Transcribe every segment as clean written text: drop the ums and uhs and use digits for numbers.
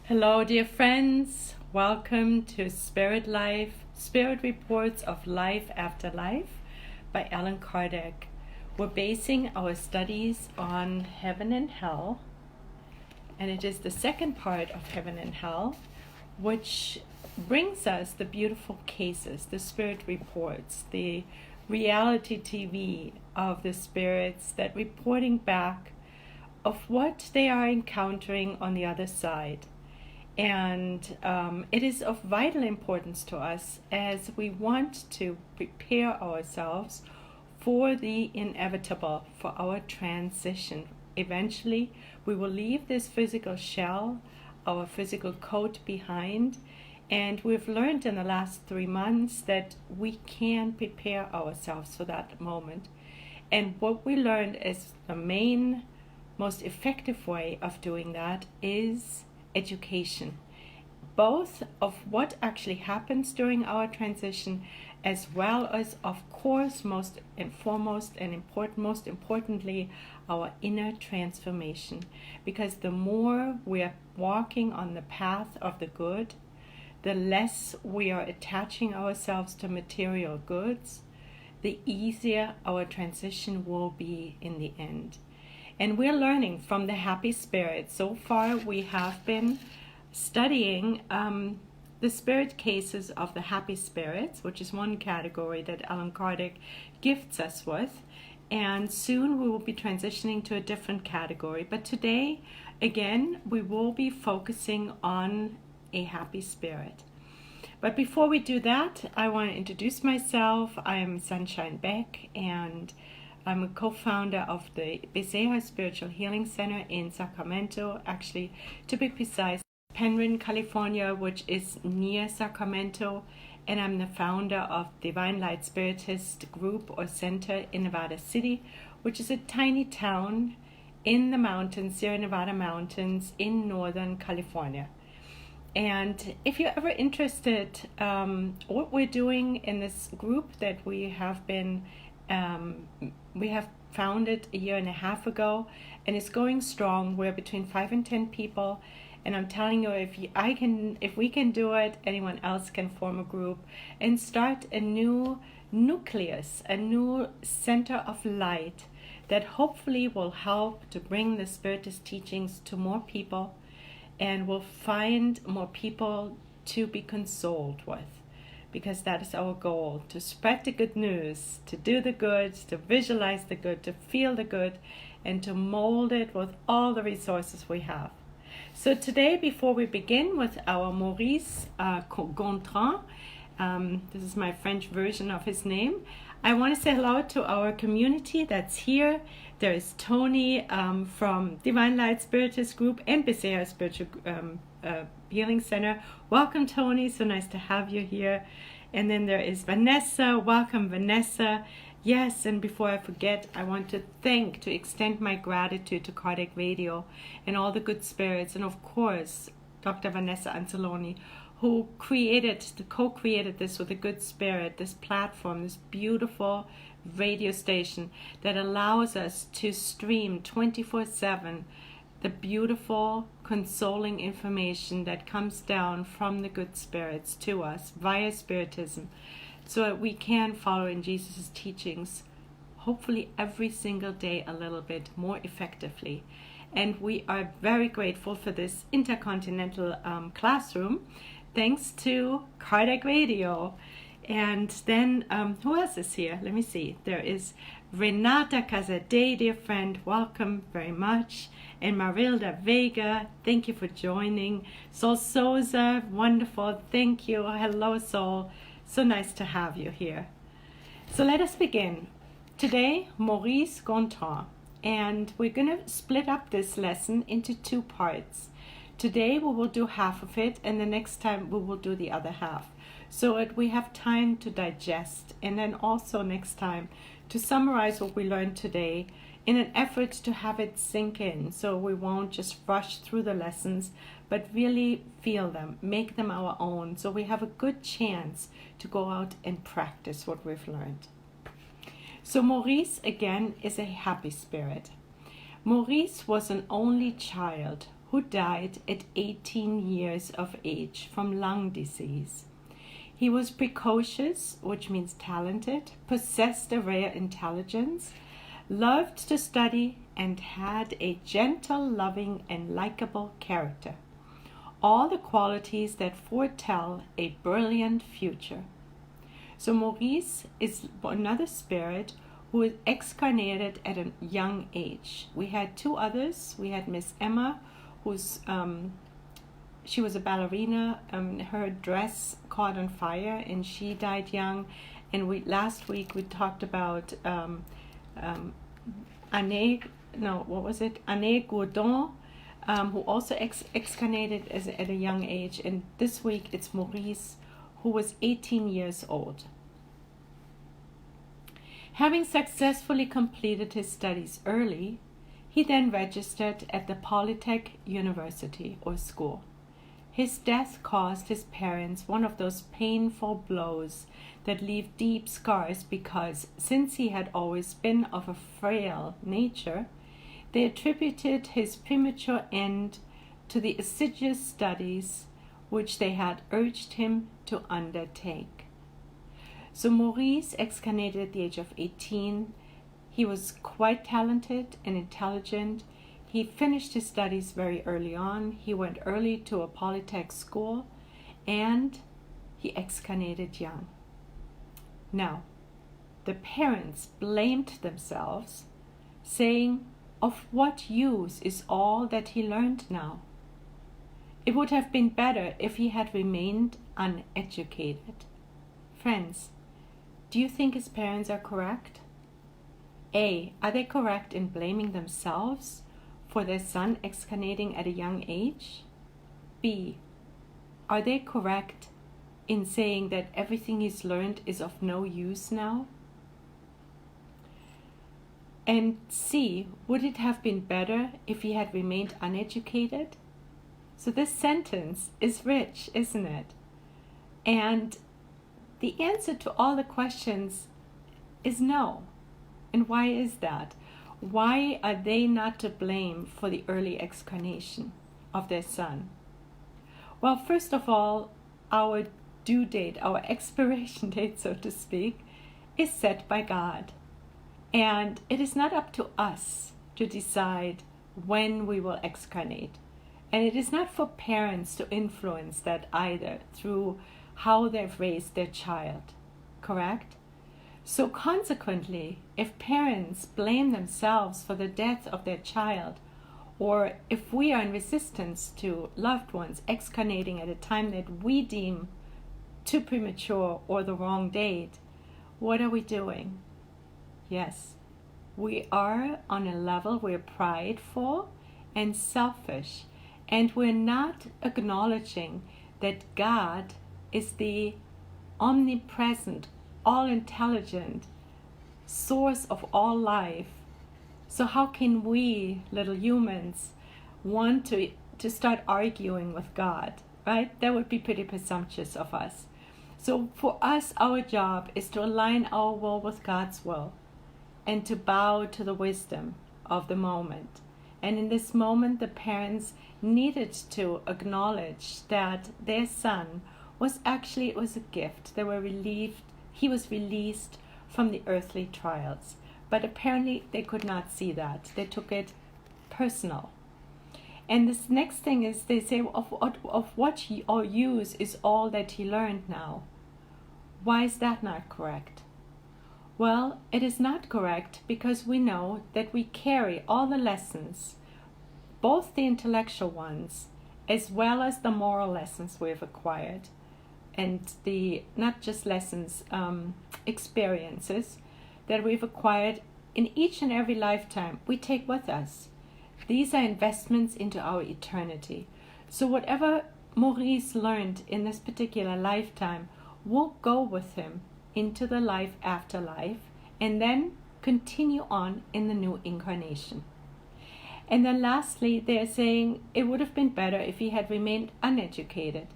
Hello, dear friends. Welcome to Spirit Life, Spirit Reports of Life After Life by Allan Kardec. We're basing our studies on heaven and hell, and it is the second part of heaven and hell, which brings us the beautiful cases, the spirit reports, the reality TV of the spirits that reporting back of what they are encountering on the other side. And it is of vital importance to us as we want to prepare ourselves for the inevitable, for our transition. Eventually, we will leave this physical shell, our physical coat behind, and we've learned in the last 3 months that we can prepare ourselves for that moment. And what we learned is the main, most effective way of doing that is education, both of what actually happens during our transition, as well as, of course, most importantly, our inner transformation. Because the more we are walking on the path of the good, the less we are attaching ourselves to material goods, the easier our transition will be in the end. And we're learning from the happy spirits. So far we have been studying the spirit cases of the happy spirits, which is one category that Allan Kardec gifts us with. And soon we will be transitioning to a different category. But today, again, we will be focusing on a happy spirit. But before we do that, I want to introduce myself. I'm Sunshine Beck, and I'm a co-founder of the Becerra Spiritual Healing Center in Sacramento, actually, to be precise, Penryn, California, which is near Sacramento, and I'm the founder of Divine Light Spiritist Group or Center in Nevada City, which is a tiny town in the mountains, Sierra Nevada mountains in Northern California. And if you're ever interested, what we're doing in this group that we have founded a year and a half ago, and it's going strong. We're between 5 and 10 people, and I'm telling you, if we can do it, anyone else can form a group and start a new nucleus, a new center of light that hopefully will help to bring the Spiritist teachings to more people, and will find more people to be consoled with. Because that is our goal, to spread the good news, to do the good, to visualize the good, to feel the good, and to mold it with all the resources we have. So today, before we begin with our Maurice Gontran, this is my French version of his name, I want to say hello to our community that's here. There is Tony from Divine Light Spiritist Group and Becerra Spiritual Healing Center. Welcome, Tony. So nice to have you here. And then there is Vanessa. Welcome, Vanessa. Yes, and before I forget, I want to extend my gratitude to Kardec Radio and all the good spirits, and of course, Dr. Vanessa Anzaloni, who co-created this with a good spirit, this platform, this beautiful radio station that allows us to stream 24/7 the beautiful, consoling information that comes down from the good spirits to us via Spiritism, so that we can follow in Jesus' teachings, hopefully every single day a little bit more effectively. And we are very grateful for this intercontinental classroom, thanks to Kardec Radio. And then, who else is here? Let me see. There is Renata Casadei, dear friend. Welcome very much. And Marilda Vega, thank you for joining. Sol Souza, wonderful. Thank you. Hello, Sol. So nice to have you here. So let us begin. Today, Maurice Gontran. And we're going to split up this lesson into 2 parts. Today we will do half of it, and the next time we will do the other half, so that we have time to digest, and then also next time to summarize what we learned today in an effort to have it sink in, so we won't just rush through the lessons, but really feel them, make them our own, so we have a good chance to go out and practice what we've learned. So Maurice, again, is a happy spirit. Maurice was an only child who died at 18 years of age from lung disease. He was precocious, which means talented, possessed a rare intelligence, loved to study, and had a gentle, loving, and likable character. All the qualities that foretell a brilliant future. So Maurice is another spirit who is excarnated at a young age. We had two others. We had Miss Emma, who's she was a ballerina. Her dress caught on fire, and she died young. And last week we talked about Anne Gontran, who also excarnated at a young age. And this week it's Maurice, who was 18 years old. Having successfully completed his studies early, he then registered at the Polytech University or school. His death caused his parents one of those painful blows that leave deep scars because, since he had always been of a frail nature, they attributed his premature end to the assiduous studies which they had urged him to undertake. So Maurice excarnated at the age of 18. He was quite talented and intelligent. He finished his studies very early on. He went early to a polytech school, and he excarnated young. Now, the parents blamed themselves, saying, "Of what use is all that he learned now? It would have been better if he had remained uneducated." Friends, do you think his parents are correct? A, are they correct in blaming themselves for their son excarnating at a young age? B, are they correct in saying that everything he's learned is of no use now? And C, would it have been better if he had remained uneducated? So this sentence is rich, isn't it? And the answer to all the questions is no. And why is that? Why are they not to blame for the early excarnation of their son? Well, first of all, our due date, our expiration date, so to speak, is set by God. And it is not up to us to decide when we will excarnate. And it is not for parents to influence that either through how they've raised their child, correct? So consequently, if parents blame themselves for the death of their child, or if we are in resistance to loved ones excarnating at a time that we deem too premature or the wrong date, what are we doing? Yes, we are on a level we're prideful and selfish, and we're not acknowledging that God is the omnipresent, all-intelligent source of all life. So how can we, little humans, want to start arguing with God, right? That would be pretty presumptuous of us. So for us, our job is to align our will with God's will and to bow to the wisdom of the moment. And in this moment, the parents needed to acknowledge that their son was actually, it was a gift. They were relieved. He was released from the earthly trials. But apparently they could not see that. They took it personal. And this next thing is they say, of what or use is all that he learned now? Why is that not correct? Well, it is not correct because we know that we carry all the lessons, both the intellectual ones as well as the moral lessons we've acquired, and the not just lessons, experiences that we've acquired in each and every lifetime, we take with us. These are investments into our eternity. So whatever Maurice learned in this particular lifetime will go with him into the life after life, and then continue on in the new incarnation. And then lastly, they're saying it would have been better if he had remained uneducated.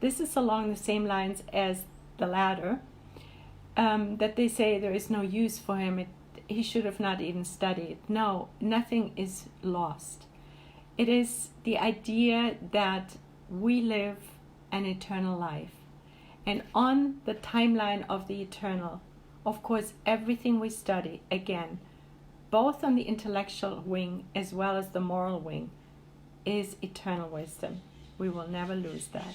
This is along the same lines as the latter, that they say there is no use for him. He should have not even studied. No, nothing is lost. It is the idea that we live an eternal life. And on the timeline of the eternal, of course, everything we study, again, both on the intellectual wing as well as the moral wing, is eternal wisdom. We will never lose that.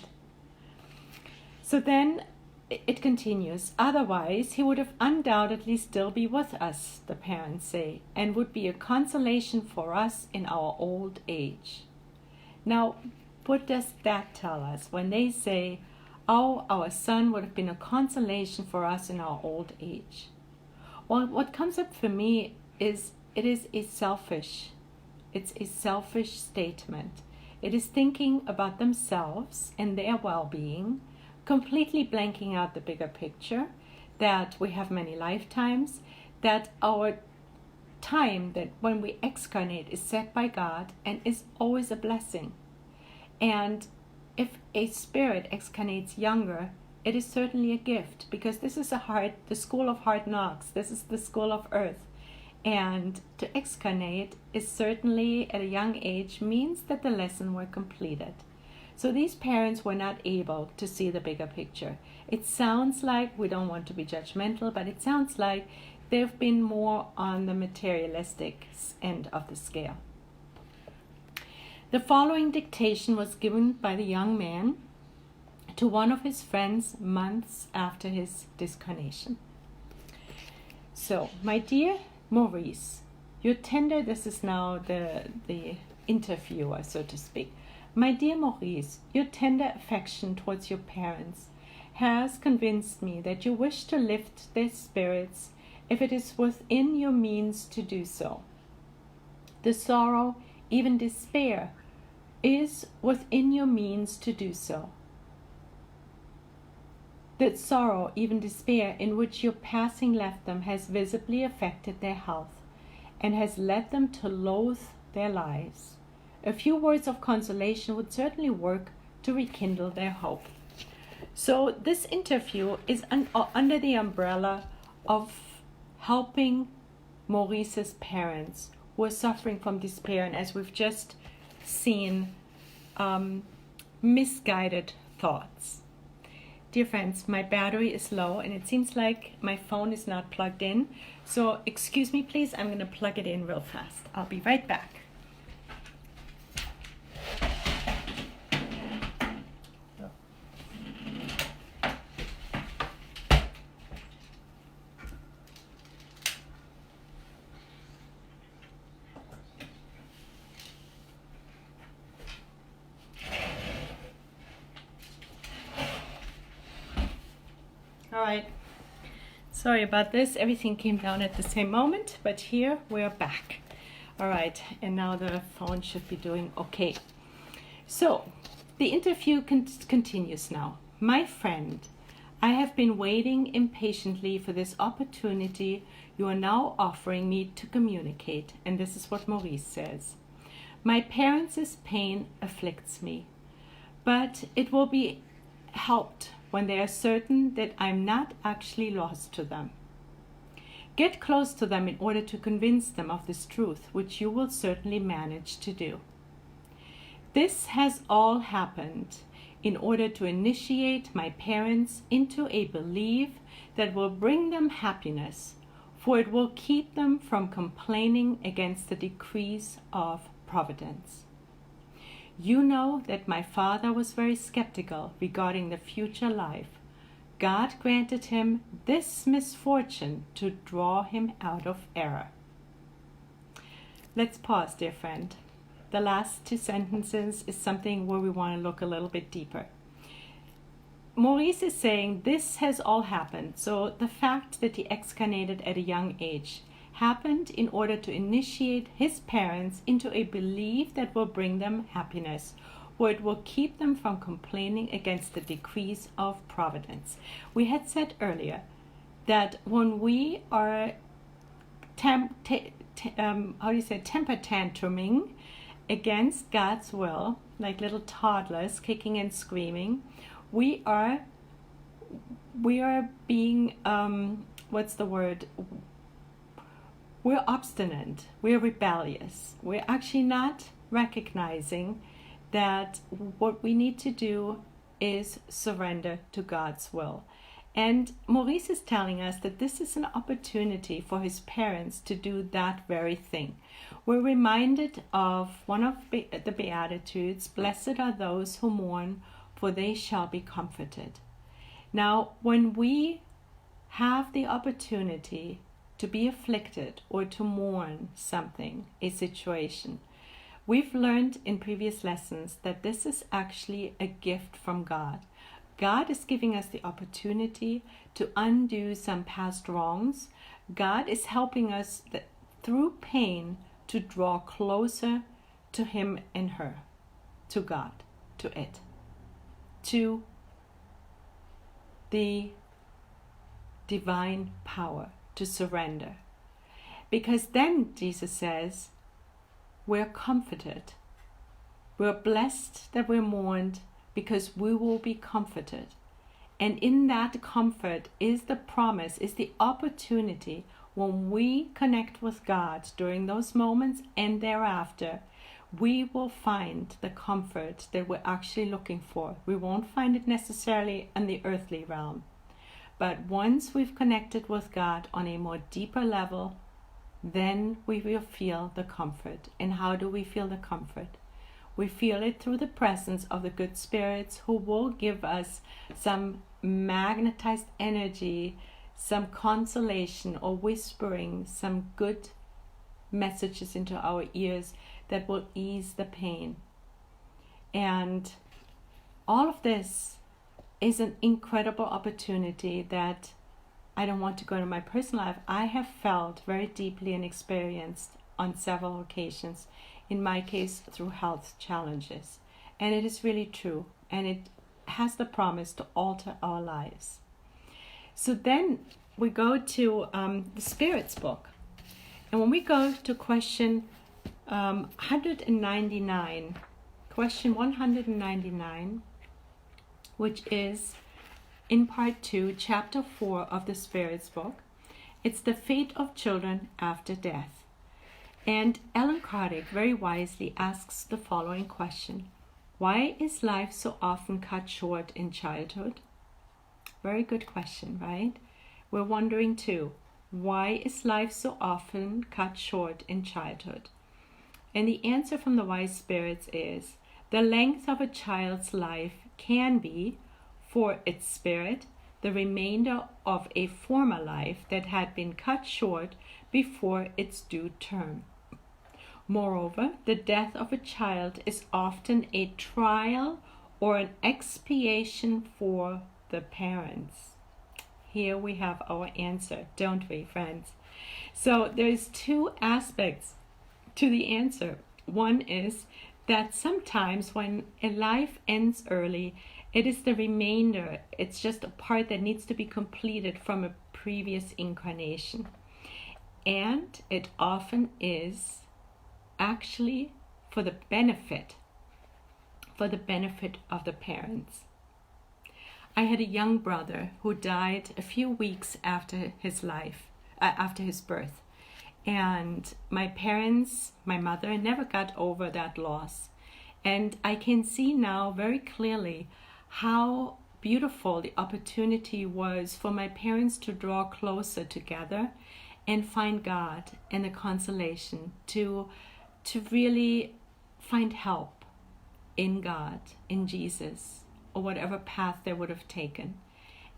So then it continues. Otherwise, he would have undoubtedly still be with us, the parents say, and would be a consolation for us in our old age. Now, what does that tell us when they say, oh, our son would have been a consolation for us in our old age? Well, what comes up for me is it's a selfish statement. It is thinking about themselves and their well-being, completely blanking out the bigger picture, that we have many lifetimes, that our time, that when we excarnate, is set by God and is always a blessing. And if a spirit excarnates younger, it is certainly a gift, because this is the school of hard knocks. This is the school of earth. And to excarnate is certainly at a young age means that the lesson were completed. So these parents were not able to see the bigger picture. It sounds like, we don't want to be judgmental, but it sounds like they've been more on the materialistic end of the scale. The following dictation was given by the young man to one of his friends months after his discarnation. So, my dear Maurice, this is now the interviewer, so to speak. My dear Maurice, your tender affection towards your parents has convinced me that you wish to lift their spirits if it is within your means to do so. The sorrow, even despair, is within your means to do so. That sorrow, even despair, in which your passing left them has visibly affected their health and has led them to loathe their lives. A few words of consolation would certainly work to rekindle their hope. So this interview is under the umbrella of helping Maurice's parents who are suffering from despair, and as we've just seen, misguided thoughts. Dear friends, my battery is low and it seems like my phone is not plugged in. So excuse me please, I'm going to plug it in real fast. I'll be right back. Alright, sorry about this, everything came down at the same moment, but here we're back. Alright, and now the phone should be doing okay. So, the interview continues now. My friend, I have been waiting impatiently for this opportunity you are now offering me to communicate, and this is what Maurice says. My parents' pain afflicts me, but it will be helped when they are certain that I'm not actually lost to them. Get close to them in order to convince them of this truth, which you will certainly manage to do. This has all happened in order to initiate my parents into a belief that will bring them happiness, for it will keep them from complaining against the decrees of providence. You know that my father was very skeptical regarding the future life. God granted him this misfortune to draw him out of error. Let's pause, dear friend. The last two sentences is something where we want to look a little bit deeper. Maurice is saying this has all happened. So the fact that he excarnated at a young age happened in order to initiate his parents into a belief that will bring them happiness, where it will keep them from complaining against the decrees of providence. We had said earlier that when we are temper tantruming against God's will, like little toddlers kicking and screaming, we are being we're obstinate, we're rebellious. We're actually not recognizing that what we need to do is surrender to God's will. And Maurice is telling us that this is an opportunity for his parents to do that very thing. We're reminded of one of the Beatitudes, "Blessed are those who mourn, for they shall be comforted." Now, when we have the opportunity to be afflicted or to mourn something, a situation, we've learned in previous lessons that this is actually a gift from God. God is giving us the opportunity to undo some past wrongs. God is helping us through pain to draw closer to Him and her, to God, to it, to the divine power, to surrender. Because then, Jesus says, we're comforted. We're blessed that we're mourned, because we will be comforted. And in that comfort is the promise, is the opportunity when we connect with God during those moments and thereafter, we will find the comfort that we're actually looking for. We won't find it necessarily in the earthly realm. But once we've connected with God on a more deeper level, then we will feel the comfort. And how do we feel the comfort? We feel it through the presence of the good spirits who will give us some magnetized energy, some consolation or whispering, some good messages into our ears that will ease the pain. And all of this is an incredible opportunity that I don't want to go into my personal life. I have felt very deeply and experienced on several occasions. In my case, through health challenges. And it is really true. And it has the promise to alter our lives. So then we go to the Spirit's book. And when we go to question 199, question 199, which is in part 2, chapter 4 of the Spirit's book, it's the fate of children after death. And Ellen Kardec very wisely asks the following question: why is life so often cut short in childhood? Very good question, right? We're wondering too, why is life so often cut short in childhood? And the answer from the wise spirits is, the length of a child's life can be, for its spirit, the remainder of a former life that had been cut short before its due term. Moreover, the death of a child is often a trial or an expiation for the parents. Here we have our answer, don't we, friends? So there's two aspects to the answer. One is that sometimes when a life ends early, it is the remainder. It's just a part that needs to be completed from a previous incarnation. And it often is actually for the benefit of the parents. I had a young brother who died a few weeks after his birth. And my parents, my mother, never got over that loss. And I can see now very clearly how beautiful the opportunity was for my parents to draw closer together and find God and the consolation to really find help in God, in Jesus, or whatever path they would have taken.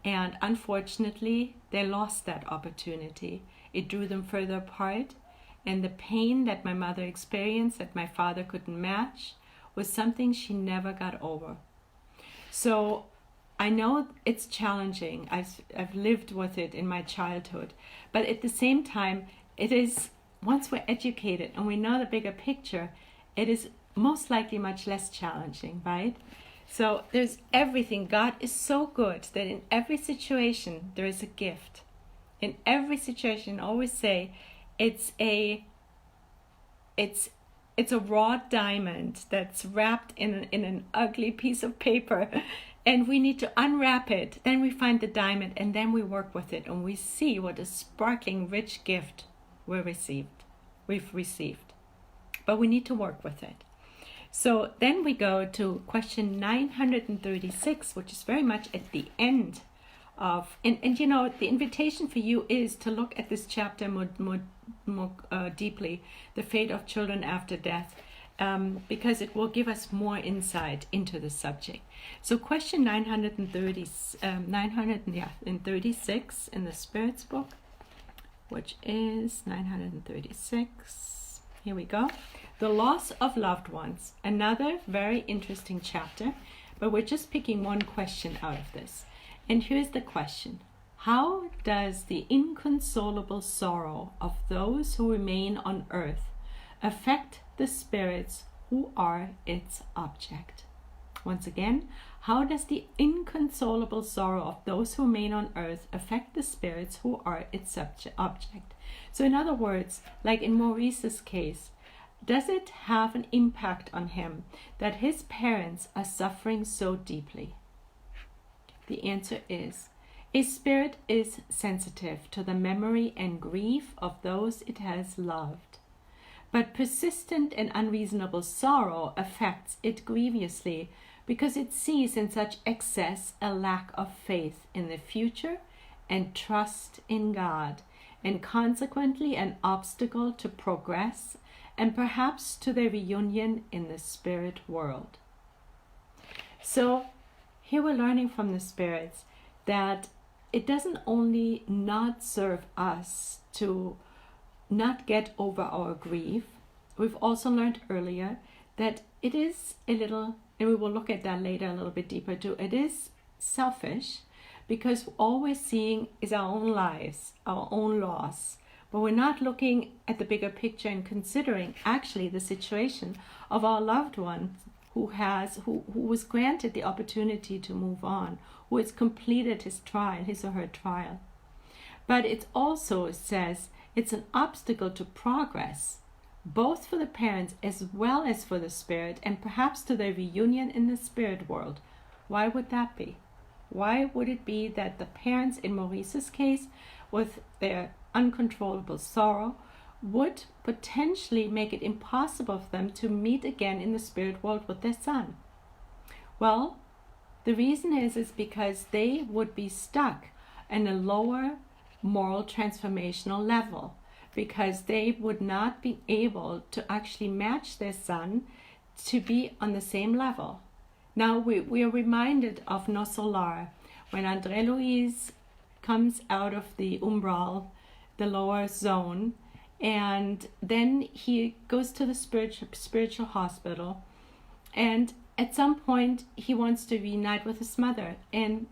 And unfortunately, they lost that opportunity. It drew them further apart, and the pain that my mother experienced that my father couldn't match was something she never got over. So I know it's challenging. I've lived with it in my childhood, but at the same time, it is, once we're educated and we know the bigger picture, it is most likely much less challenging, right? So there's everything. God is so good that in every situation there is a gift. In every situation, I always say it's a raw diamond that's wrapped in an ugly piece of paper, and we need to unwrap it. Then we find the diamond, and then we work with it, and we see what a sparkling, rich gift we've received. But we need to work with it. So then we go to question 936, which is very much at the end of, and you know, the invitation for you is to look at this chapter more deeply, the fate of children after death, because it will give us more insight into the subject. So question 936 in the Spirit's book, which is 936. Here we go. The loss of loved ones. Another very interesting chapter, but we're just picking one question out of this. And here's the question. How does the inconsolable sorrow of those who remain on earth affect the spirits who are its object? Once again, how does the inconsolable sorrow of those who remain on earth affect the spirits who are its object? So in other words, like in Maurice's case, does it have an impact on him that his parents are suffering so deeply? The answer is, a spirit is sensitive to the memory and grief of those it has loved. But persistent and unreasonable sorrow affects it grievously because it sees in such excess a lack of faith in the future and trust in God, and consequently an obstacle to progress and perhaps to their reunion in the spirit world. So here we're learning from the spirits that it doesn't only not serve us to not get over our grief. We've also learned earlier that it is a little, and we will look at that later a little bit deeper too, it is selfish because all we're seeing is our own lives, our own loss. But we're not looking at the bigger picture and considering actually the situation of our loved one who was granted the opportunity to move on, who has completed his trial, his or her trial. But it also says it's an obstacle to progress, both for the parents as well as for the spirit, and perhaps to their reunion in the spirit world. Why would that be? Why would it be that the parents in Maurice's case, with their uncontrollable sorrow, would potentially make it impossible for them to meet again in the spirit world with their son? Well, the reason is because they would be stuck in a lower moral transformational level, because they would not be able to actually match their son to be on the same level. Now we are reminded of No Solar, when André Louise comes out of the umbral, the lower zone, and then he goes to the spiritual hospital, and at some point he wants to reunite with his mother, and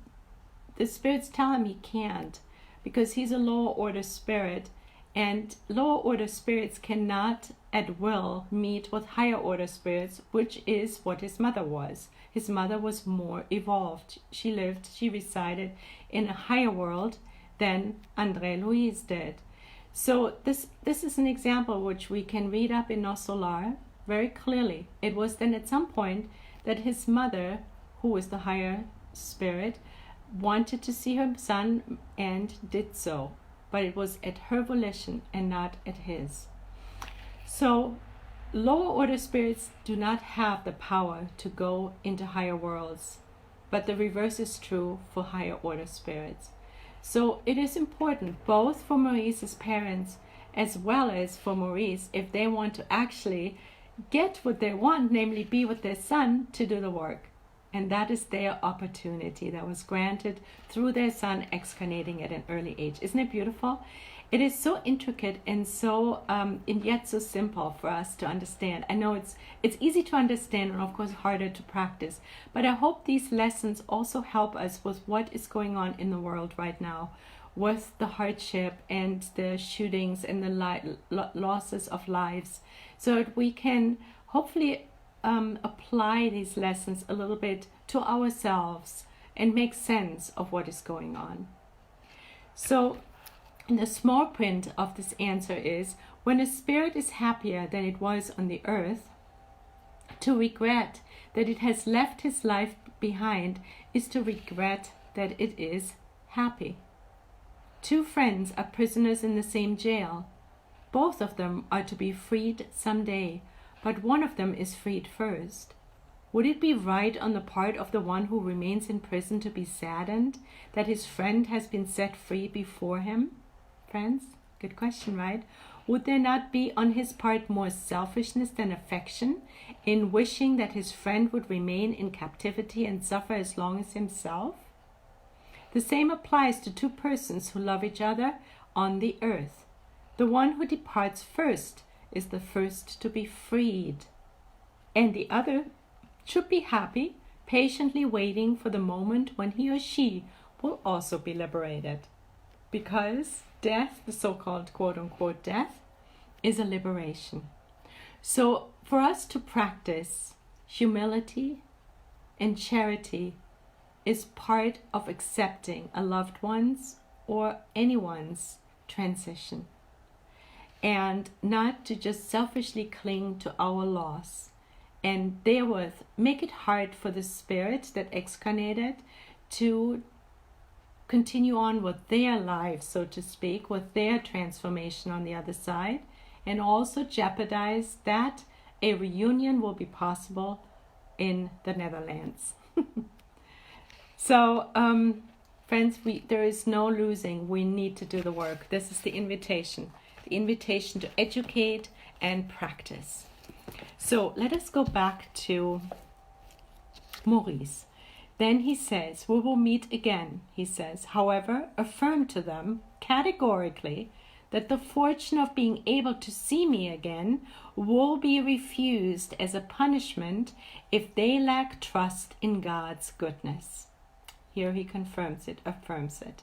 the spirits tell him he can't because he's a lower order spirit, and lower order spirits cannot at will meet with higher order spirits, which is what his mother was. His mother was more evolved. She resided in a higher world than André Louise did. So this is an example which we can read up in No Solar very clearly. It was then at some point that his mother, who was the higher spirit, wanted to see her son and did so. But it was at her volition and not at his. So lower order spirits do not have the power to go into higher worlds, but the reverse is true for higher order spirits. So it is important both for Maurice's parents as well as for Maurice, if they want to actually get what they want, namely be with their son, to do the work. And that is their opportunity that was granted through their son excarnating at an early age. Isn't it beautiful? It is so intricate and so and yet so simple for us to understand. I know it's easy to understand and of course harder to practice, but I hope these lessons also help us with what is going on in the world right now, with the hardship and the shootings and the losses of lives, so that we can hopefully apply these lessons a little bit to ourselves and make sense of what is going on. So in the small print of this answer is, when a spirit is happier than it was on the earth, to regret that it has left his life behind is to regret that it is happy. Two friends are prisoners in the same jail. Both of them are to be freed someday, but one of them is freed first. Would it be right on the part of the one who remains in prison to be saddened that his friend has been set free before him? Friends, good question, right? Would there not be on his part more selfishness than affection in wishing that his friend would remain in captivity and suffer as long as himself? The same applies to two persons who love each other on the earth. The one who departs first is the first to be freed, and the other should be happy, patiently waiting for the moment when he or she will also be liberated. Because death, the so-called quote-unquote death, is a liberation. So for us to practice humility and charity is part of accepting a loved one's or anyone's transition, and not to just selfishly cling to our loss and therewith make it hard for the spirit that excarnated to continue on with their lives, so to speak, with their transformation on the other side, and also jeopardize that a reunion will be possible in the Netherlands. So, friends, there is no losing. We need to do the work. This is the invitation to educate and practice. So let us go back to Maurice. Then he says, we will meet again, he says. However, affirm to them categorically that the fortune of being able to see me again will be refused as a punishment if they lack trust in God's goodness. Here he confirms it, affirms it.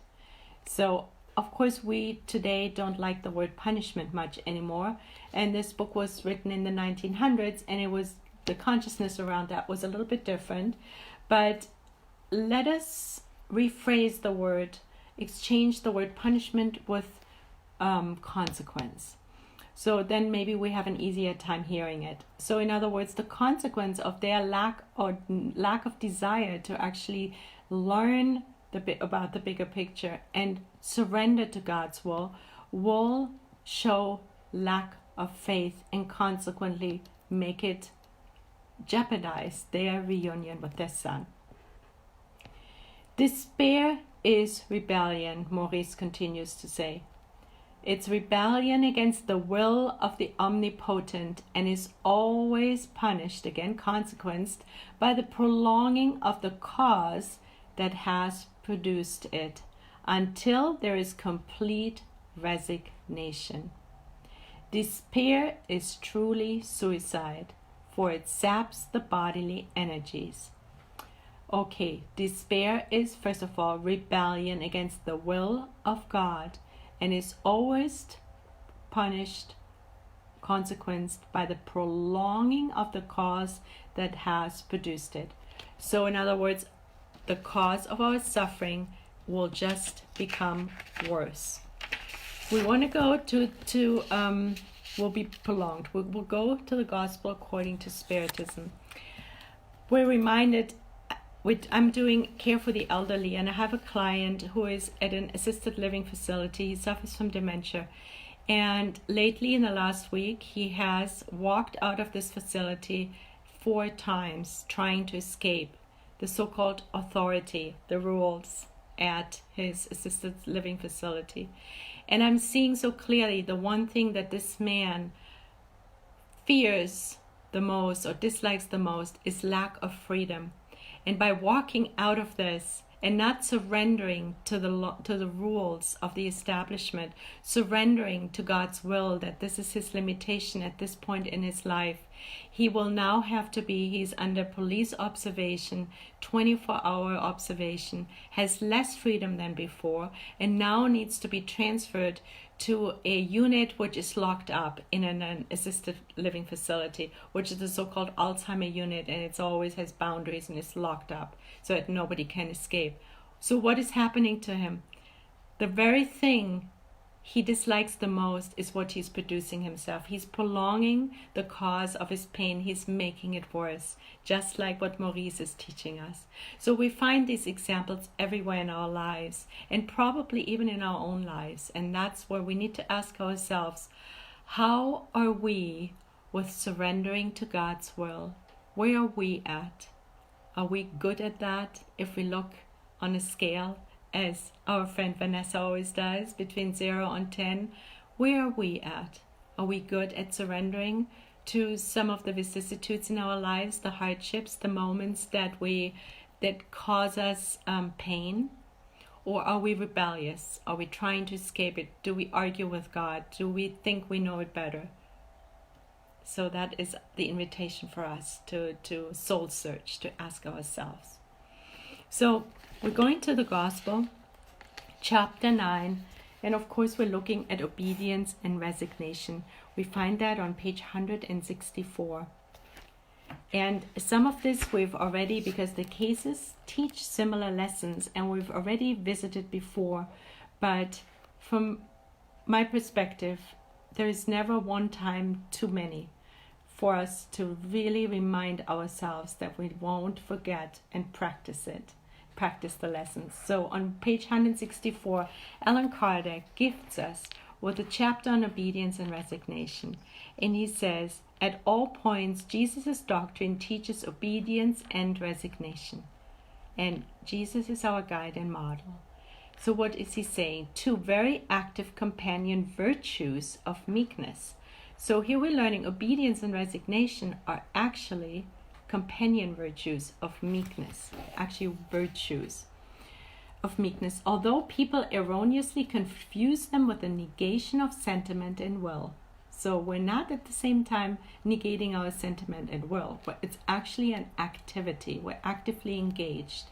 So, of course, we today don't like the word punishment much anymore. And this book was written in the 1900s, and it was the consciousness around that was a little bit different. But let us rephrase the word, exchange the word punishment with consequence. So then maybe we have an easier time hearing it. So in other words, the consequence of their lack of desire to actually learn about the bigger picture and surrender to God's will show lack of faith and consequently make it jeopardize their reunion with their son. Despair is rebellion, Maurice continues to say. It's rebellion against the will of the omnipotent and is always punished, again consequenced, by the prolonging of the cause that has produced it until there is complete resignation. Despair is truly suicide, for it saps the bodily energies. Okay, despair is first of all rebellion against the will of God and is always punished, consequenced by the prolonging of the cause that has produced it. So in other words, the cause of our suffering will just become worse. We want to go will be prolonged. We'll go to the Gospel according to Spiritism. We're reminded, I'm doing care for the elderly, and I have a client who is at an assisted living facility. He suffers from dementia. And lately, in the last week, he has walked out of this facility 4 times trying to escape the so-called authority, the rules at his assisted living facility. And I'm seeing so clearly the one thing that this man fears the most or dislikes the most is lack of freedom. And by walking out of this and not surrendering to the rules of the establishment, surrendering to God's will that this is his limitation at this point in his life, he will now have to he's under police observation, 24-hour observation, has less freedom than before, and now needs to be transferred to a unit which is locked up in an assisted living facility, which is the so-called Alzheimer unit, and it always has boundaries and is locked up so that nobody can escape. So what is happening to him? The very thing he dislikes the most is what he's producing himself. He's prolonging the cause of his pain. He's making it worse, just like what Maurice is teaching us. So we find these examples everywhere in our lives, and probably even in our own lives. And that's where we need to ask ourselves, how are we with surrendering to God's will. Where are we at? Are we good at that if we look on a scale, as our friend Vanessa always does, between 0 and 10? Where are we at? Are we good at surrendering to some of the vicissitudes in our lives, the hardships, the moments that cause us pain? Or are we rebellious? Are we trying to escape it? Do we argue with God? Do we think we know it better? So that is the invitation for us to soul search, to ask ourselves. So we're going to the Gospel, chapter 9, and of course we're looking at obedience and resignation. We find that on page 164. And some of this we've already, because the cases teach similar lessons and we've already visited before, but from my perspective, there is never one time too many for us to really remind ourselves that we won't forget and practice the lessons. So on page 164, Allan Kardec gifts us with a chapter on obedience and resignation. And he says, at all points, Jesus' doctrine teaches obedience and resignation. And Jesus is our guide and model. So what is he saying? Two very active companion virtues of meekness. So here we're learning obedience and resignation are actually companion virtues of meekness, actually virtues of meekness, although people erroneously confuse them with the negation of sentiment and will. So we're not at the same time negating our sentiment and will, but it's actually an activity. We're actively engaged.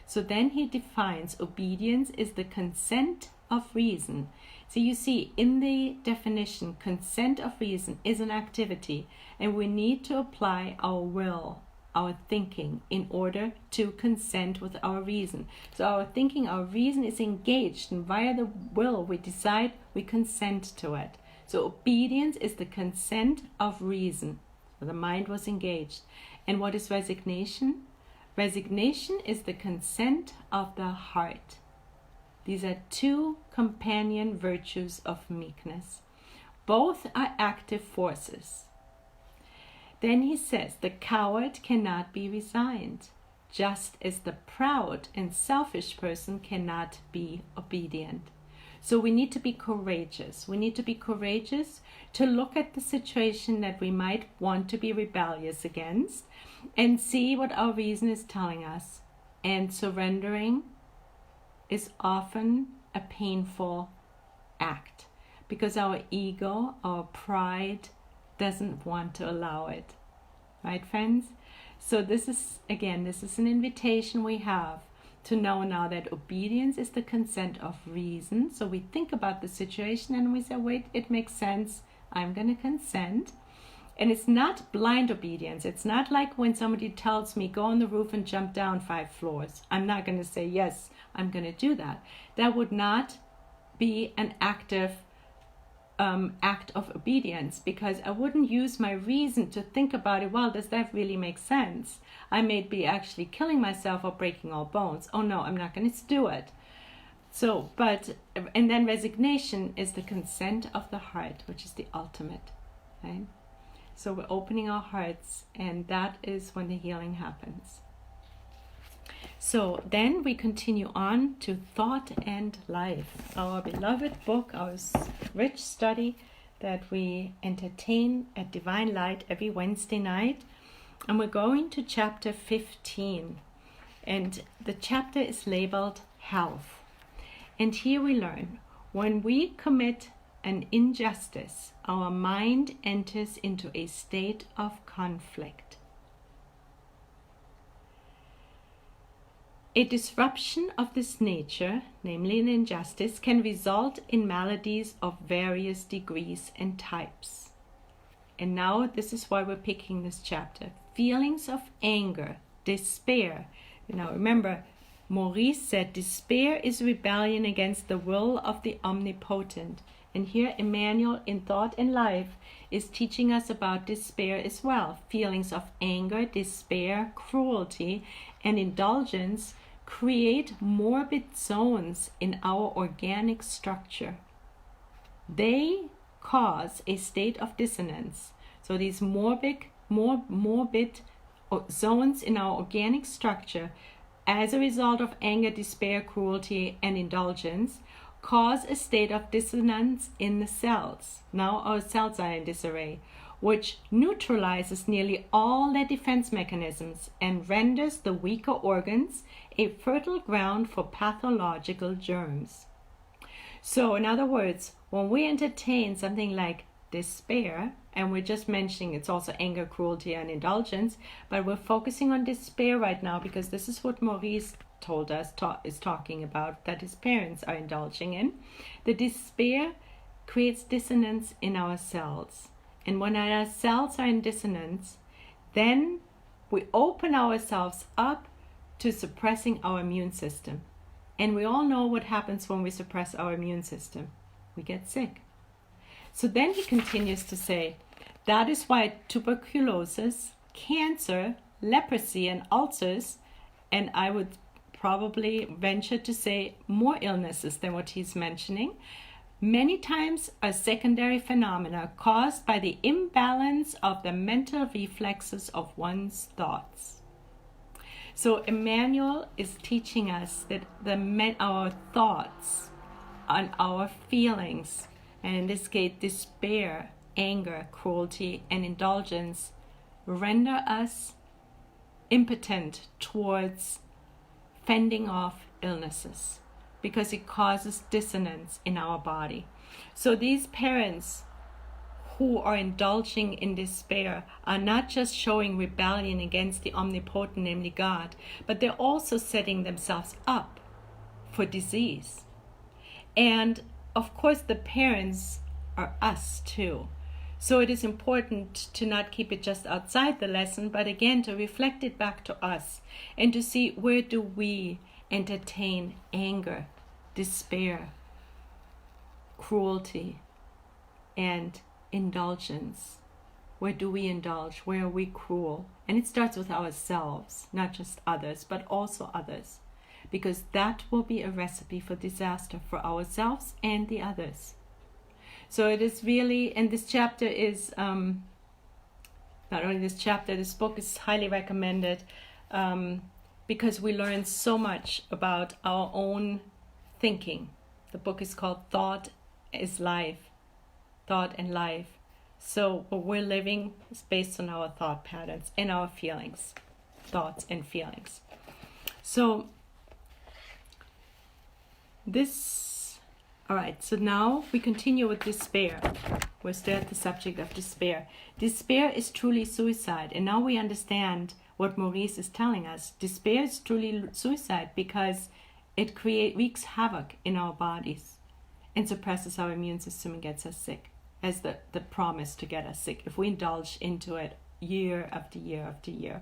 So then he defines obedience is the consent of reason. So you see, in the definition, consent of reason is an activity, and we need to apply our will, our thinking, in order to consent with our reason. So our thinking, our reason is engaged, and via the will we decide, we consent to it. So obedience is the consent of reason. The mind was engaged. And what is resignation? Resignation is the consent of the heart. These are two companion virtues of meekness. Both are active forces. Then he says, the coward cannot be resigned, just as the proud and selfish person cannot be obedient. So we need to be courageous. We need to be courageous to look at the situation that we might want to be rebellious against and see what our reason is telling us. And surrendering is often a painful act because our ego, our pride doesn't want to allow it. Right, friends? So this is an invitation we have to know now that obedience is the consent of reason. So we think about the situation and we say, wait, it makes sense. I'm going to consent. And it's not blind obedience. It's not like when somebody tells me, go on the roof and jump down 5 floors. I'm not going to say, yes, I'm going to do that. That would not be an active act of obedience, because I wouldn't use my reason to think about it. Well, does that really make sense? I may be actually killing myself or breaking all bones. Oh no, I'm not going to do it. So, and then resignation is the consent of the heart, which is the ultimate, right? So we're opening our hearts, and that is when the healing happens. So then we continue on to Thought and Life, our beloved book, our rich study that we entertain at Divine Light every Wednesday night. And we're going to chapter 15. And the chapter is labeled Health. And here we learn, when we commit an injustice, our mind enters into a state of conflict. A disruption of this nature, namely an injustice, can result in maladies of various degrees and types. And now this is why we're picking this chapter. Feelings of anger, despair. Now remember, Maurice said despair is rebellion against the will of the omnipotent. And here Emmanuel in Thought and Life is teaching us about despair as well. Feelings of anger, despair, cruelty, and indulgence create morbid zones in our organic structure. They cause a state of dissonance. So these morbid zones in our organic structure, as a result of anger, despair, cruelty, and indulgence, cause a state of dissonance in the cells. Now our cells are in disarray, which neutralizes nearly all their defense mechanisms and renders the weaker organs a fertile ground for pathological germs. So, in other words, when we entertain something like despair, and we're just mentioning it's also anger, cruelty, and indulgence, but we're focusing on despair right now because this is what Maurice told us, is talking about, that his parents are indulging in. The despair creates dissonance in our cells. And when our cells are in dissonance, then we open ourselves up to suppressing our immune system. And we all know what happens when we suppress our immune system. We get sick. So then he continues to say, that is why tuberculosis, cancer, leprosy, and ulcers, and I would probably venture to say more illnesses than what he's mentioning, many times are secondary phenomena caused by the imbalance of the mental reflexes of one's thoughts. So Emmanuel is teaching us that our thoughts and our feelings, and in this case despair, anger, cruelty, and indulgence, render us impotent towards fending off illnesses because it causes dissonance in our body. So these parents who are indulging in despair are not just showing rebellion against the omnipotent, namely God, but they're also setting themselves up for disease. And of course the parents are us too. So it is important to not keep it just outside the lesson, but again to reflect it back to us and to see, where do we entertain anger, despair, cruelty, and indulgence? Where do we indulge? Where are we cruel? And it starts with ourselves, not just others, but also others, because that will be a recipe for disaster for ourselves and the others. So it is really, and this chapter is, not only this chapter, this book is highly recommended because we learn so much about our own thinking. The book is called Thought and Life. So what we're living is based on our thought patterns and our feelings, thoughts and feelings. So all right, so now we continue with despair. We're still at the subject of despair. Despair is truly suicide. And now we understand what Maurice is telling us. Despair is truly suicide because it wreaks havoc in our bodies and suppresses our immune system and gets us sick, as the promise to get us sick if we indulge into it year after year after year.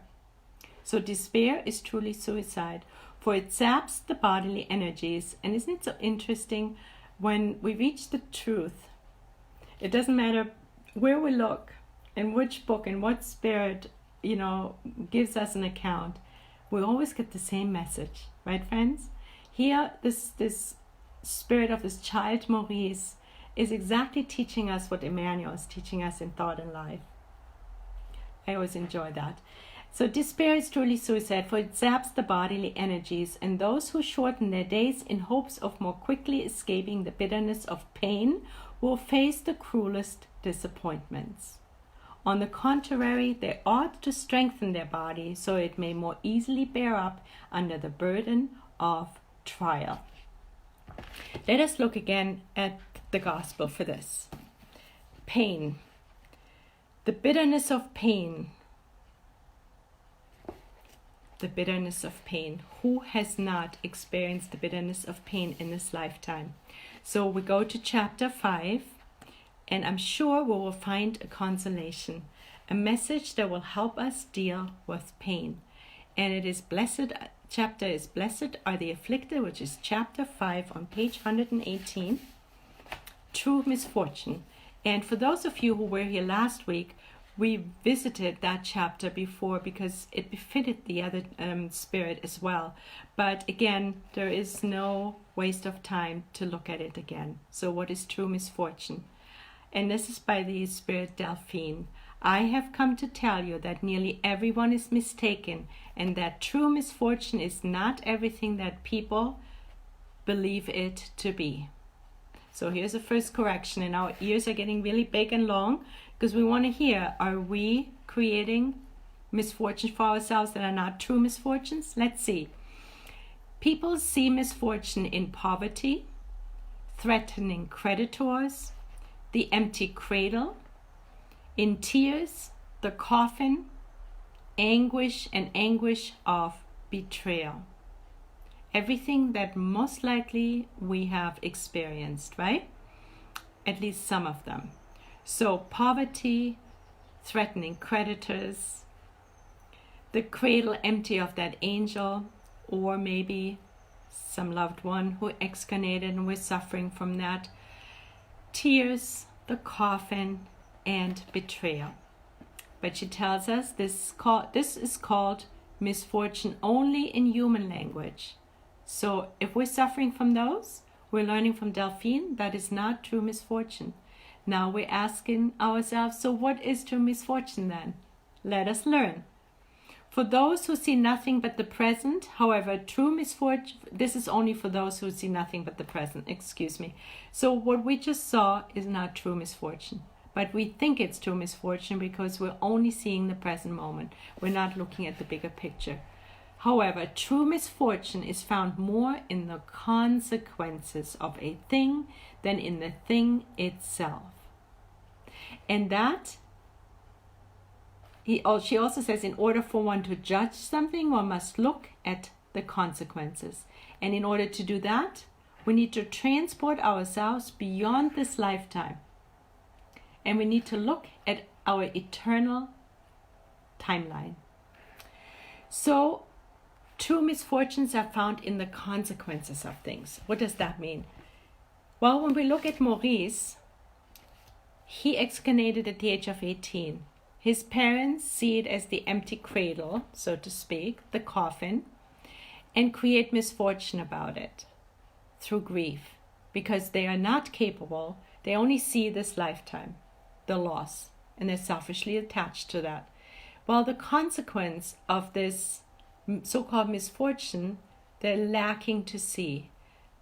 So despair is truly suicide, for it saps the bodily energies. And isn't it so interesting? When we reach the truth, it doesn't matter where we look and which book and what spirit, gives us an account. We always get the same message, right, friends? Here, this spirit of this child Maurice is exactly teaching us what Emmanuel is teaching us in Thought and Life. I always enjoy that. So despair is truly suicide, for it saps the bodily energies, and those who shorten their days in hopes of more quickly escaping the bitterness of pain will face the cruelest disappointments. On the contrary, they ought to strengthen their body so it may more easily bear up under the burden of trial. Let us look again at the gospel for this. Pain. The bitterness of pain. The bitterness of pain. Who has not experienced the bitterness of pain in this lifetime? So we go to chapter 5, and I'm sure we will find a consolation, a message that will help us deal with pain. And it is chapter is Blessed Are the Afflicted, which is chapter 5 on page 118, True Misfortune. And for those of you who were here last week, we visited that chapter before because it befitted the other spirit as well. But again, there is no waste of time to look at it again. So what is true misfortune? And this is by the spirit Delphine. I have come to tell you that nearly everyone is mistaken, and that true misfortune is not everything that people believe it to be. So here's the first correction, and our ears are getting really big and long because we want to hear, are we creating misfortunes for ourselves that are not true misfortunes? Let's see. People see misfortune in poverty, threatening creditors, the empty cradle, in tears, the coffin, anguish and anguish of betrayal. Everything that most likely we have experienced, right? At least some of them. So poverty, threatening creditors, the cradle empty of that angel, or maybe some loved one who excarnated and we're suffering from that. Tears, the coffin, and betrayal. But she tells us this is called misfortune only in human language. So if we're suffering from those, we're learning from Delphine, that is not true misfortune. Now we're asking ourselves, so what is true misfortune then? Let us learn. For those who see nothing but the present, however, true misfortune, this is only for those who see nothing but the present, excuse me. So what we just saw is not true misfortune. But we think it's true misfortune because we're only seeing the present moment. We're not looking at the bigger picture. However, true misfortune is found more in the consequences of a thing than in the thing itself. And that, she also says, in order for one to judge something, one must look at the consequences. And in order to do that, we need to transport ourselves beyond this lifetime. And we need to look at our eternal timeline. So, true misfortunes are found in the consequences of things. What does that mean? Well, when we look at Maurice, he excarnated at the age of 18. His parents see it as the empty cradle, so to speak, the coffin, and create misfortune about it through grief, because they are not capable, they only see this lifetime, the loss, and they're selfishly attached to that. Well, the consequence of this so-called misfortune, they're lacking to see.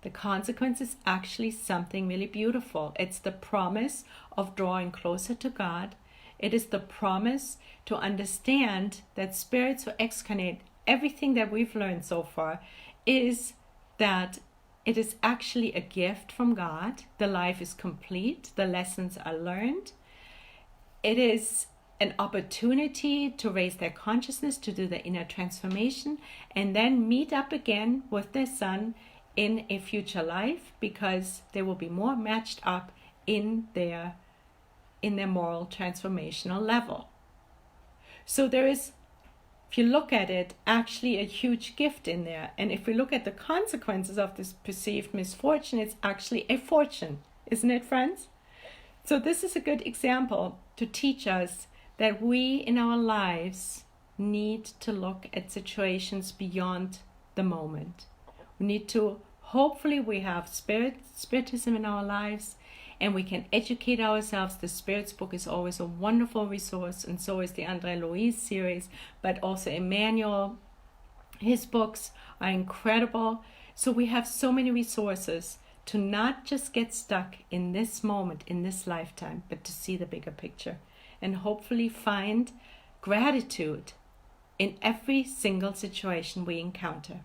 The consequence is actually something really beautiful. It's the promise of drawing closer to God. It is the promise to understand that spirits who excarnate, everything that we've learned so far is that it is actually a gift from God. The life is complete. The lessons are learned. It is an opportunity to raise their consciousness, to do the inner transformation, and then meet up again with their son in a future life, because they will be more matched up in their moral transformational level. So there is, if you look at it, actually a huge gift in there. And if we look at the consequences of this perceived misfortune, it's actually a fortune, isn't it, friends? So this is a good example to teach us that we in our lives need to look at situations beyond the moment. We need to, hopefully we have spiritism in our lives, and we can educate ourselves. The Spirits book is always a wonderful resource, and so is the André Louise series, but also Emmanuel. His books are incredible. So we have so many resources to not just get stuck in this moment, in this lifetime, but to see the bigger picture and hopefully find gratitude in every single situation we encounter.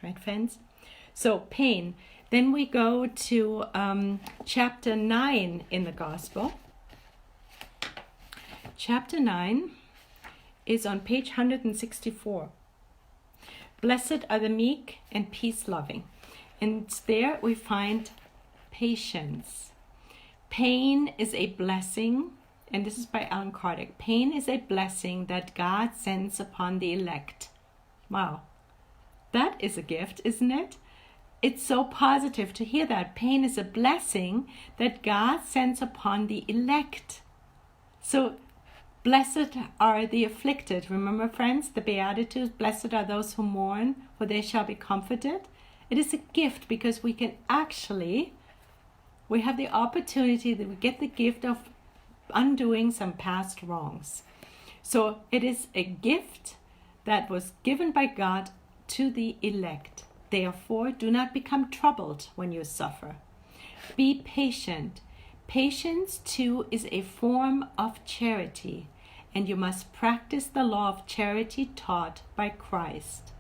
Right, friends? So pain. Then we go to chapter 9 in the Gospel. Chapter 9 is on page 164. Blessed are the meek and peace-loving. And there we find patience. Pain is a blessing, and this is by Alan Kardec. Pain is a blessing that God sends upon the elect. Wow. That is a gift, isn't it? It's so positive to hear that. Pain is a blessing that God sends upon the elect. So, blessed are the afflicted. Remember, friends, the Beatitudes, blessed are those who mourn, for they shall be comforted. It is a gift because we can actually, we have the opportunity that we get the gift of undoing some past wrongs. So it is a gift that was given by God to the elect. Therefore, do not become troubled when you suffer. Be patient. Patience, too, is a form of charity, and you must practice the law of charity taught by Christ.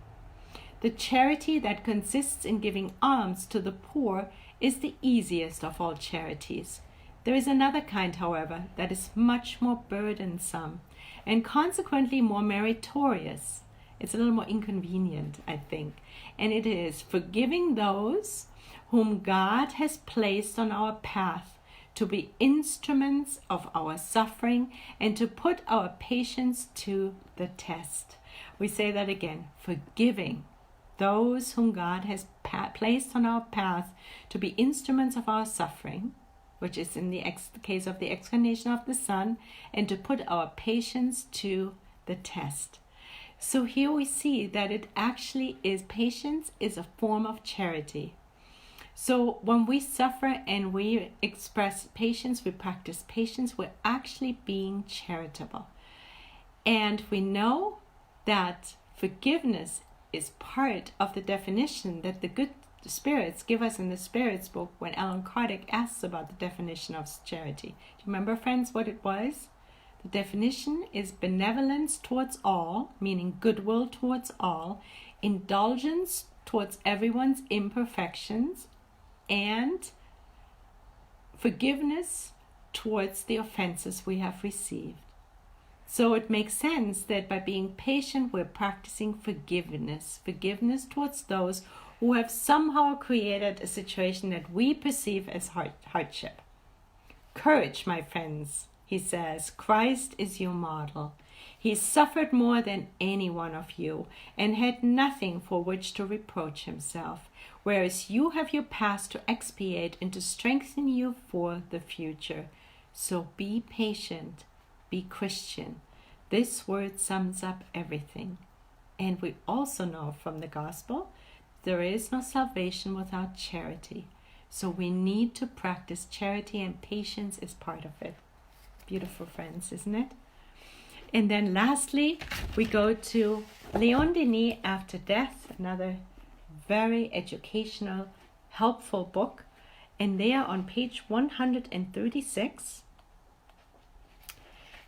The charity that consists in giving alms to the poor is the easiest of all charities. There is another kind, however, that is much more burdensome and consequently more meritorious. It's a little more inconvenient, I think. And it is forgiving those whom God has placed on our path to be instruments of our suffering and to put our patience to the test. We say that again, forgiving those whom God has placed on our path to be instruments of our suffering, which is in the case of the excarnation of the Son, and to put our patience to the test. So here we see that it actually is, patience is a form of charity. So when we suffer and we express patience, we practice patience, we're actually being charitable. And we know that forgiveness is part of the definition that the good spirits give us in the Spirits book when Alan Kardec asks about the definition of charity. Do you remember, friends, what it was? The definition is benevolence towards all, meaning goodwill towards all, indulgence towards everyone's imperfections, and forgiveness towards the offenses we have received. So it makes sense that by being patient, we're practicing forgiveness towards those who have somehow created a situation that we perceive as hardship. Courage, my friends, he says. Christ is your model. He suffered more than any one of you and had nothing for which to reproach himself, whereas you have your past to expiate and to strengthen you for the future. So be patient, be Christian. This word sums up everything. And we also know from the gospel, there is no salvation without charity. So we need to practice charity, and patience is part of it. Beautiful, friends, isn't it? And then lastly, we go to Leon Denis After Death, another very educational, helpful book. And there on page 136,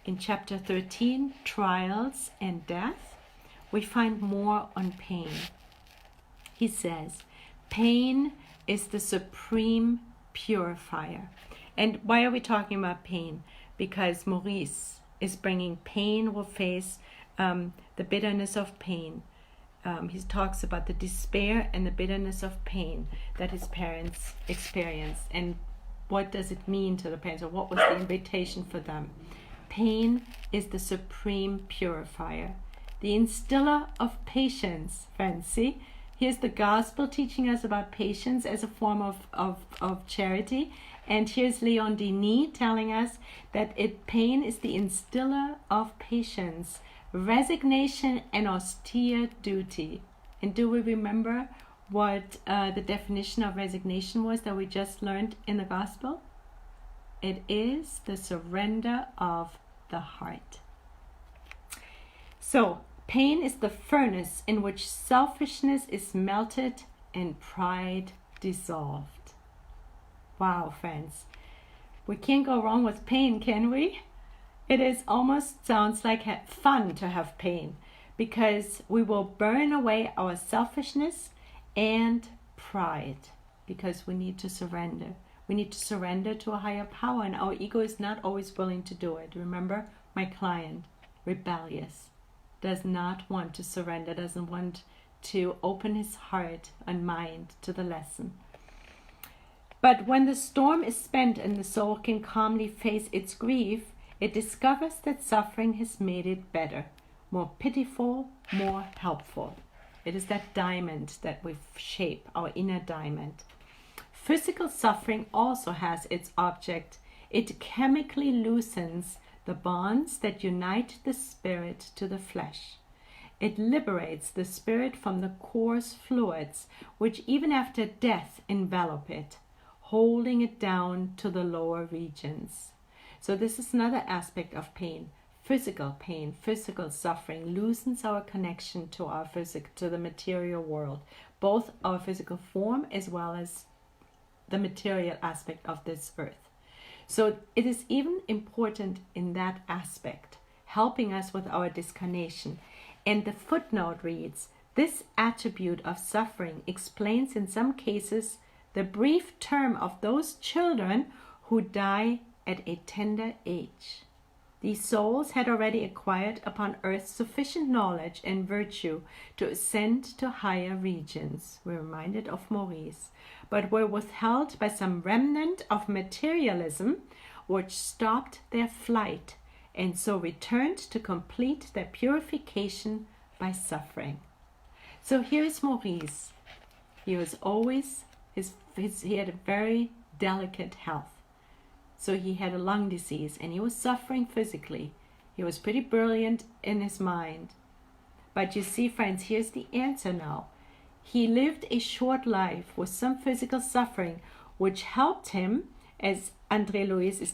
in chapter 13, Trials and Death, we find more on pain. He says, pain is the supreme purifier. And why are we talking about pain? Because Maurice is bringing pain. We'll face the bitterness of pain. He talks about the despair and the bitterness of pain that his parents experienced. And what does it mean to the parents, or what was the invitation for them? Pain is the supreme purifier, the instiller of patience. Friends, see? Here's the gospel teaching us about patience as a form of charity. And here's Leon Denis telling us that pain is the instiller of patience, resignation, and austere duty. And do we remember what the definition of resignation was that we just learned in the gospel? It is the surrender of the heart. So, pain is the furnace in which selfishness is melted and pride dissolved. Wow, friends. We can't go wrong with pain, can we? It is almost sounds like fun to have pain, because we will burn away our selfishness and pride, because we need to surrender. We need to surrender to a higher power, and our ego is not always willing to do it. Remember, my client, rebellious, does not want to surrender, doesn't want to open his heart and mind to the lesson. But when the storm is spent and the soul can calmly face its grief, it discovers that suffering has made it better, more pitiful, more helpful. It is that diamond that we shape, our inner diamond. Physical suffering also has its object. It chemically loosens the bonds that unite the spirit to the flesh. It liberates the spirit from the coarse fluids which even after death envelop it, holding it down to the lower regions. So this is another aspect of pain. Physical pain, physical suffering loosens our connection to to the material world, both our physical form as well as the material aspect of this earth. So it is even important in that aspect, helping us with our discarnation. And the footnote reads, this attribute of suffering explains in some cases the brief term of those children who die at a tender age. These souls had already acquired upon earth sufficient knowledge and virtue to ascend to higher regions, we're reminded of Maurice, but were withheld by some remnant of materialism which stopped their flight, and so returned to complete their purification by suffering. So here is Maurice. He was always, he had a very delicate health. So he had a lung disease and he was suffering physically. He was pretty brilliant in his mind. But you see, friends, here's the answer now. He lived a short life with some physical suffering, which helped him, as Leon Denis is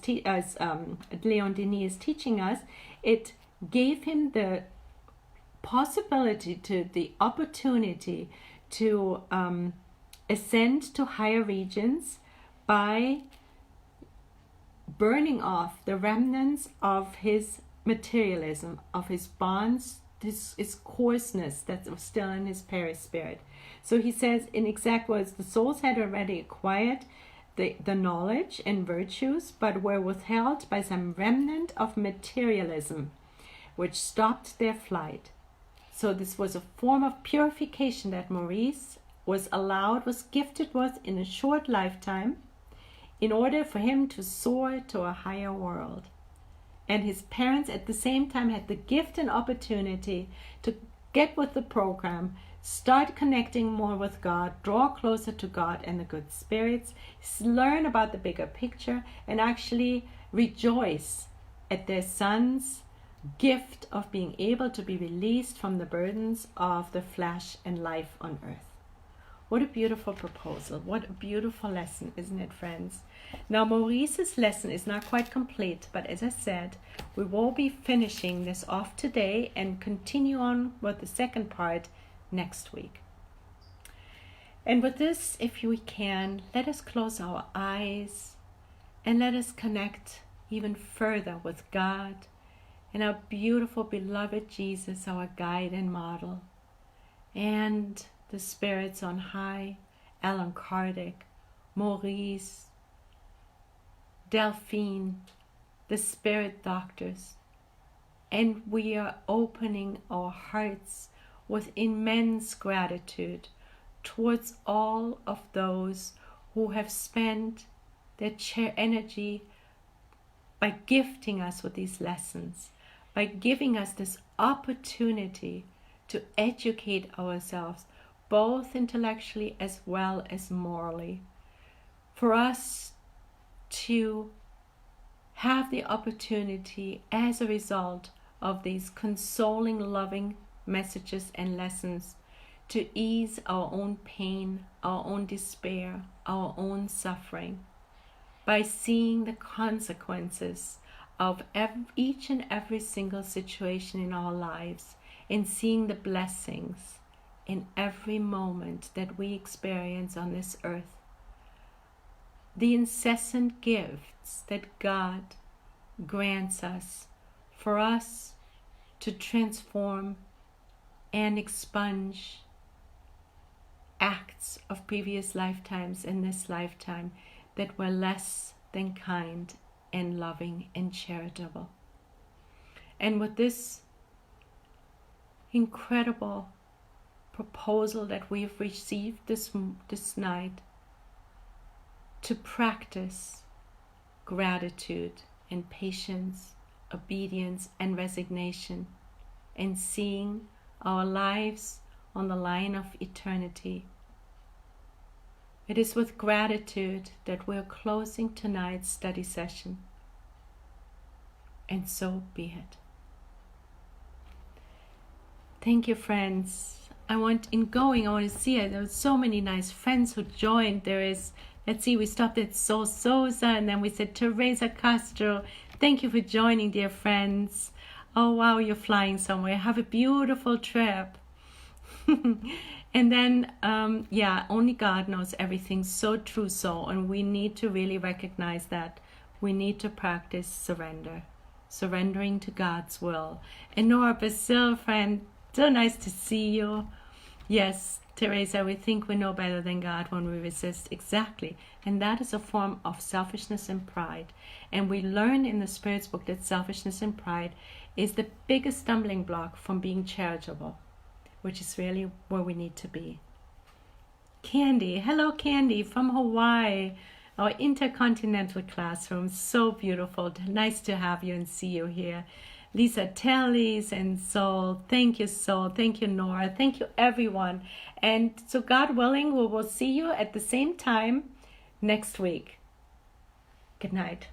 teaching us, it gave him the possibility, the opportunity to ascend to higher regions by burning off the remnants of his materialism, of his bonds, his coarseness that was still in his perispirit. So he says, in exact words, the souls had already acquired the knowledge and virtues, but were withheld by some remnant of materialism, which stopped their flight. So this was a form of purification that Maurice was gifted with in a short lifetime, in order for him to soar to a higher world. And his parents at the same time had the gift and opportunity to get with the program, start connecting more with God, draw closer to God and the good spirits, learn about the bigger picture, and actually rejoice at their son's gift of being able to be released from the burdens of the flesh and life on earth. What a beautiful proposal. What a beautiful lesson, isn't it, friends? Now, Maurice's lesson is not quite complete, but as I said, we will be finishing this off today and continue on with the second part next week. And with this, if we can, let us close our eyes and let us connect even further with God and our beautiful, beloved Jesus, our guide and model, and the spirits on high, Allan Kardec, Maurice, Delphine, the spirit doctors. And we are opening our hearts with immense gratitude towards all of those who have spent their energy by gifting us with these lessons, by giving us this opportunity to educate ourselves, both intellectually as well as morally, for us to have the opportunity as a result of these consoling, loving messages and lessons to ease our own pain, our own despair, our own suffering, by seeing the consequences of each and every single situation in our lives, and seeing the blessings in every moment that we experience on this earth. The incessant gifts that God grants us for us to transform and expunge acts of previous lifetimes in this lifetime that were less than kind and loving and charitable. And with this incredible proposal that we have received this night, to practice gratitude and patience, obedience and resignation, and seeing our lives on the line of eternity. It is with gratitude that we are closing tonight's study session, and so be it. Thank you, friends. I want to see it. There were so many nice friends who joined. There is, let's see, we stopped at Sol Sosa, and then we said Teresa Castro, Thank you for joining, dear friends. Oh, wow, you're flying somewhere. Have a beautiful trip. And then, only God knows everything. So true, so. And we need to really recognize that. We need to practice surrender. Surrendering to God's will. And Nora Brazil, friend, so nice to see you. Yes, Teresa, we think we know better than God when we resist. Exactly. And that is a form of selfishness and pride. And we learn in the Spirit's book that selfishness and pride is the biggest stumbling block from being charitable, which is really where we need to be. Candy, hello Candy from Hawaii, our intercontinental classroom, so beautiful. Nice to have you and see you here. Lisa Tellis and Soul, thank you Soul, thank you Nora, thank you everyone. And so God willing, we will see you at the same time next week. Good night.